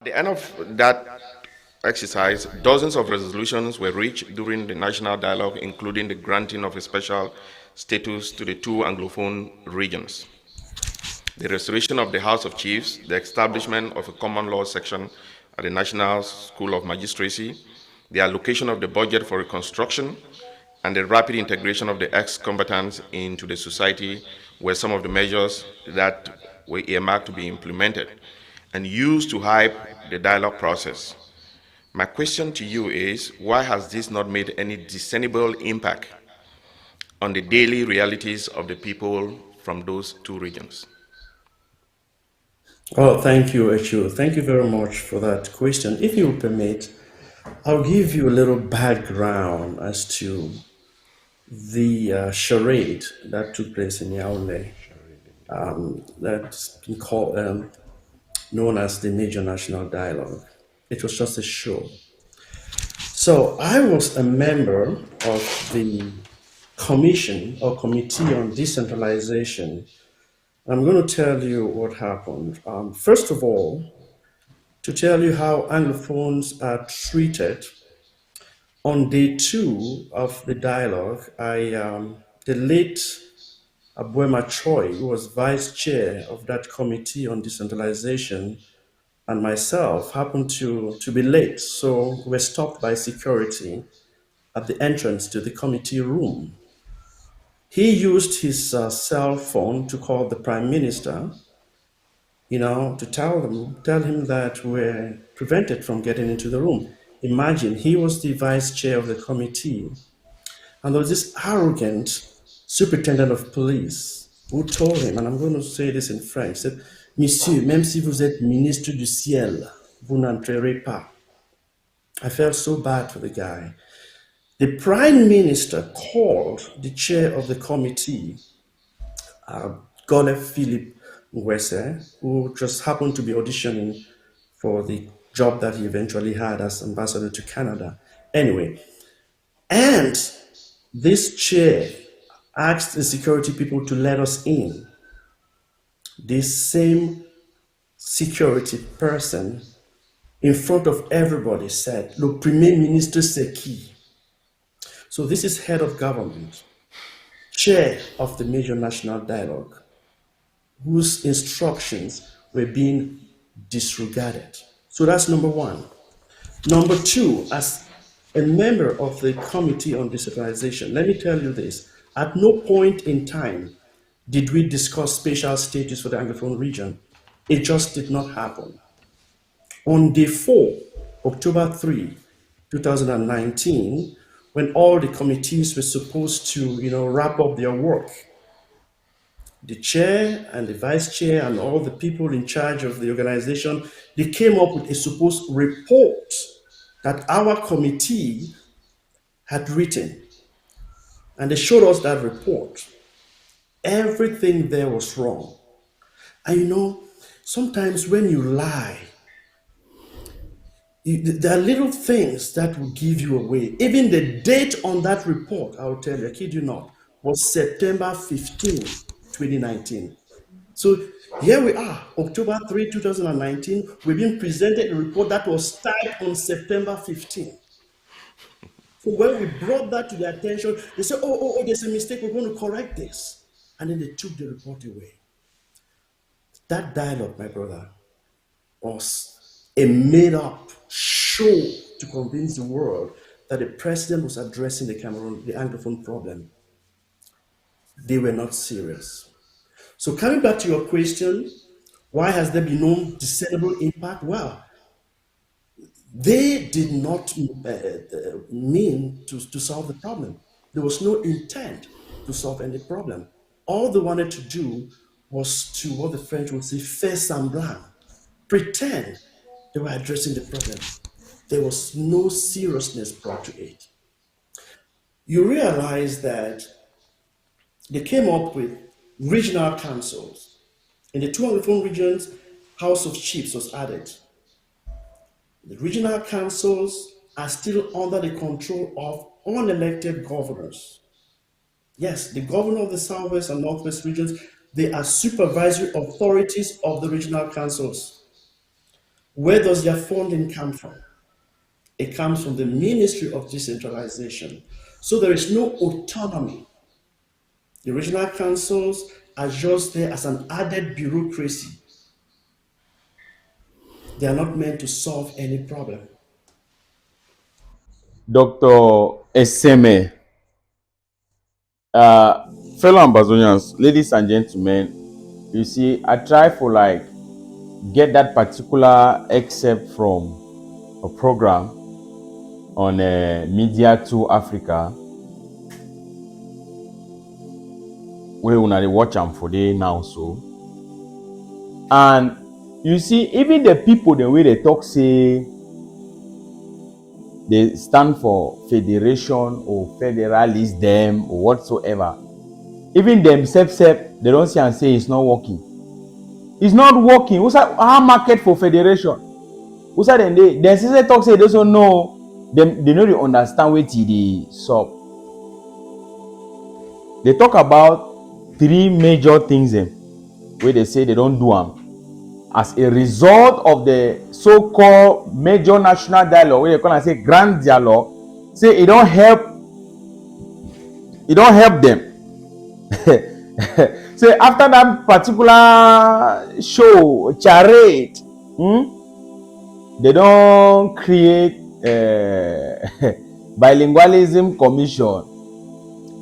At the end of that exercise, dozens of resolutions were reached during the national dialogue, including the granting of a special status to the two Anglophone regions, the restoration of the House of Chiefs, the establishment of a common law section at the National School of Magistracy, the allocation of the budget for reconstruction, and the rapid integration of the ex-combatants into the society were some of the measures that were earmarked to be implemented and used to hype the dialogue process. My question to you is, why has this not made any discernible impact on the daily realities of the people from those two regions? Oh, thank you, Echu. Thank you very much for that question. If you will permit, I'll give you a little background as to the charade that took place in Yaoundé, that's been called, known as the Major National Dialogue. It was just a show. So I was a member of the commission or committee on decentralization. I'm going to tell you what happened. First of all, to tell you how Anglophones are treated. On day two of the dialogue, the late Abuema Choi, who was vice chair of that committee on decentralization, and myself happened to be late, so we were stopped by security at the entrance to the committee room. He used his cell phone to call the prime minister, to tell him that we're prevented from getting into the room. Imagine, he was the vice chair of the committee, and there was this arrogant superintendent of police who told him, and I'm going to say this in French, said, Monsieur, même si vous êtes ministre du ciel, vous n'entrerez pas. I felt so bad for the guy. The prime minister called the chair of the committee, Gole Philip Ngwese, who just happened to be auditioning for the job that he eventually had as ambassador to Canada. Anyway, and this chair asked the security people to let us in. This same security person, in front of everybody, said, Le Premier Ministre c'est qui? So this is head of government, chair of the Major National Dialogue, whose instructions were being disregarded. So that's number one. Number two, as a member of the Committee on Decentralization, let me tell you this. At no point in time did we discuss spatial status for the Anglophone region. It just did not happen. On day 4, October 3, 2019, when all the committees were supposed to, wrap up their work, the chair and the vice chair and all the people in charge of the organization, they came up with a supposed report that our committee had written. And they showed us that report. Everything there was wrong. And sometimes when you lie, there are little things that will give you away. Even the date on that report, I will tell you, I kid you not, was September 15, 2019. So here we are, October 3, 2019. We've been presented a report that was typed on September 15. So when we brought that to their attention, they said, oh, there's a mistake, we're going to correct this. And then they took the report away. That dialogue, my brother, was a made-up show to convince the world that the president was addressing the Anglophone problem. They were not serious. So coming back to your question, why has there been no discernible impact? Well, they did not mean to solve the problem. There was no intent to solve any problem. All they wanted to do was to, what the French would say, faire semblant, pretend they were addressing the problem. There was no seriousness brought to it. You realize that they came up with regional councils. In the two Anglophone regions, House of Chiefs was added. The regional councils are still under the control of unelected governors. Yes, the governor of the Southwest and Northwest regions, they are supervisory authorities of the regional councils. Where does their funding come from? It comes from the Ministry of Decentralization. So there is no autonomy. The regional councils are just there as an added bureaucracy. They are not meant to solve any problem. Dr. Eseme, uh, fellow Ambazonians, ladies and gentlemen, you see, I try for like get that particular excerpt from a program on Media 2 Africa, where we watch them for day now. So, and you see, even the people, the way they talk, say they stand for federation or federalist them or whatsoever. Even themselves, they don't see and say it's not working. It's not working. What's that? Our market for federation. What's that? Then sister talk say they don't know. They know they understand what the sub. They talk about three major things where they say they don't do them as a result of the so-called major national dialogue, where they call and say grand dialogue. Say it don't help. It don't help them. So after that particular show, Charade, they don't create bilingualism commission.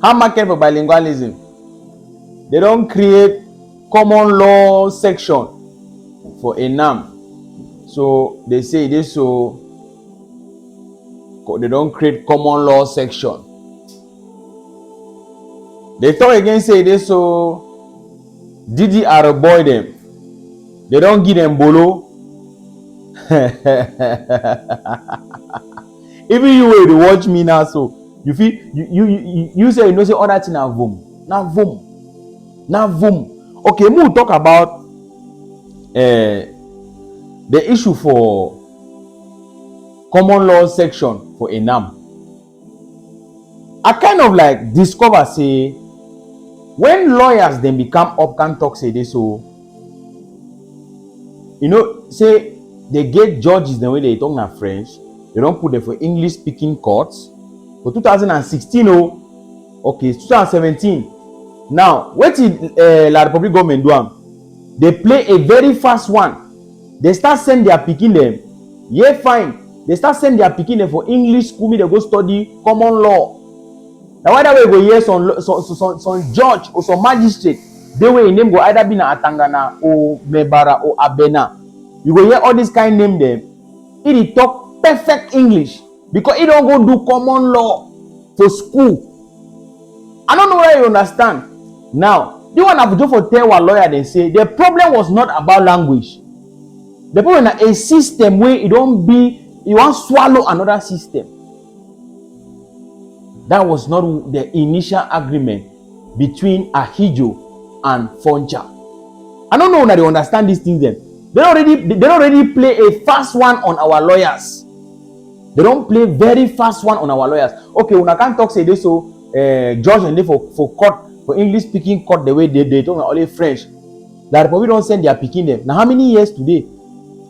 How market for bilingualism? They don't create common law section for ENAM. So they say this, so they don't create common law section. They talk again, say this, so DDR avoid them. They don't give them bolo. Even you will watch me now, so you feel you say you know say other thing na voom. Now voom. Okay, we'll talk about the issue for common law section for ENAM. I kind of like discover say when lawyers then become up can talk say this, so you know say they get judges the way they talk na French, they don't put them for English speaking courts for 2016. Okay, 2017. Now what did La Republic government do? They play a very fast one. They start send their picking them. Yeah, fine. They start send their picking them for English school. They go study common law. Now why that way go hear some judge or some magistrate, they way name go either be na Atangana or Mebara or Abena. You go hear all this kind name them. It talk perfect English because it don't go do common law for school. I don't know whether you understand. Now, the one have to for tell a lawyer they say the problem was not about language. The problem is a system where it don't be you want swallow another system. That was not the initial agreement between Ahijo and Foncha. I don't know that they understand these things then. They don't already play a fast one on our lawyers. They don't play very fast one on our lawyers. Okay, when I can't talk say this, so judge and they for court, for English speaking court, the way they talk only French. The Republic don't send their picking them. Now how many years today?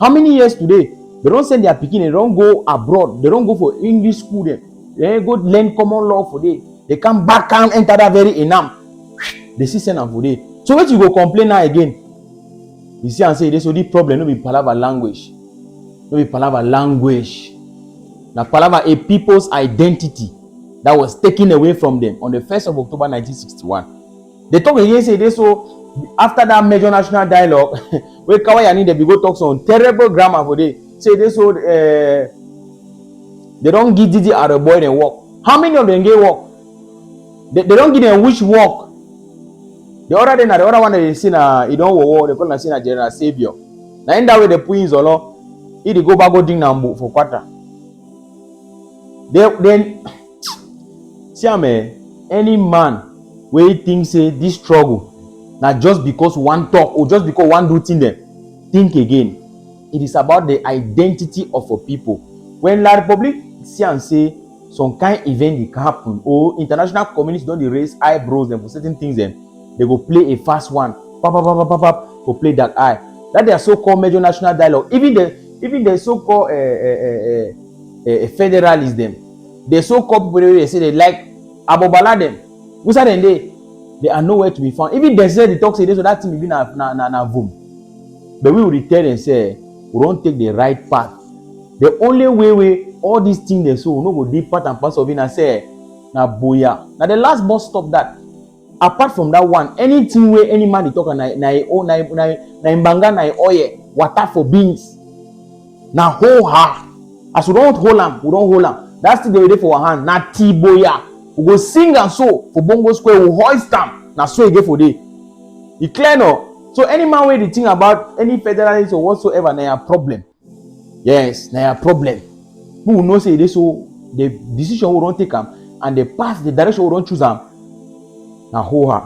How many years today? They don't send their picking, they don't go abroad, they don't go for English school them. They go learn common law for day. They come back and enter that very ENAM. They see send them for day. So what you go complain now again? You see and say this, so the problem no be palava language. No be palava language. Now palava a people's identity that was taken away from them on the 1st of October 1961. They talk again say this, so after that major national dialogue, where Kawai and they go talk on terrible grammar for day. Say this, so they don't give Didi at a boy and work. How many of them get work? They don't give them which work. The other one that they see na it don't work. They call na see na general savior. Now in that way they put in Zolo, he go back go ding nambu for quarter. Then see any man where he thinks say this struggle now just because one talk or just because one do thing them, think again. It is about the identity of a people. When La Republic see and say some kind event can happen or international communities don't raise eyebrows them for certain things, them they go play a fast one, go play that eye. That they are so-called major national dialogue. Even even the so-called federalists them, the so-called people they say they like abobala them. Who's that they are nowhere to be found. Even they say the talk say this so that thing be na boom. But we will return and say we don't take the right path. The only way all these things they so no go deep part and parcel of it and say na boya. Now the last bus stop that. Apart from that one, anything where any man they talk na imbanga na oye water for beans. Na hold her. As we don't hold them, we don't hold them. That's the way for our hand. Na tiboya. We go sing and so for Bongo Square, we hoist them. Na so again for day. You clear no? So any man where they think about any federalist or whatsoever, na a problem. Yes, na a problem. Who will know say this so the decision we don't take them and the path, the direction we don't choose them. Na hold her.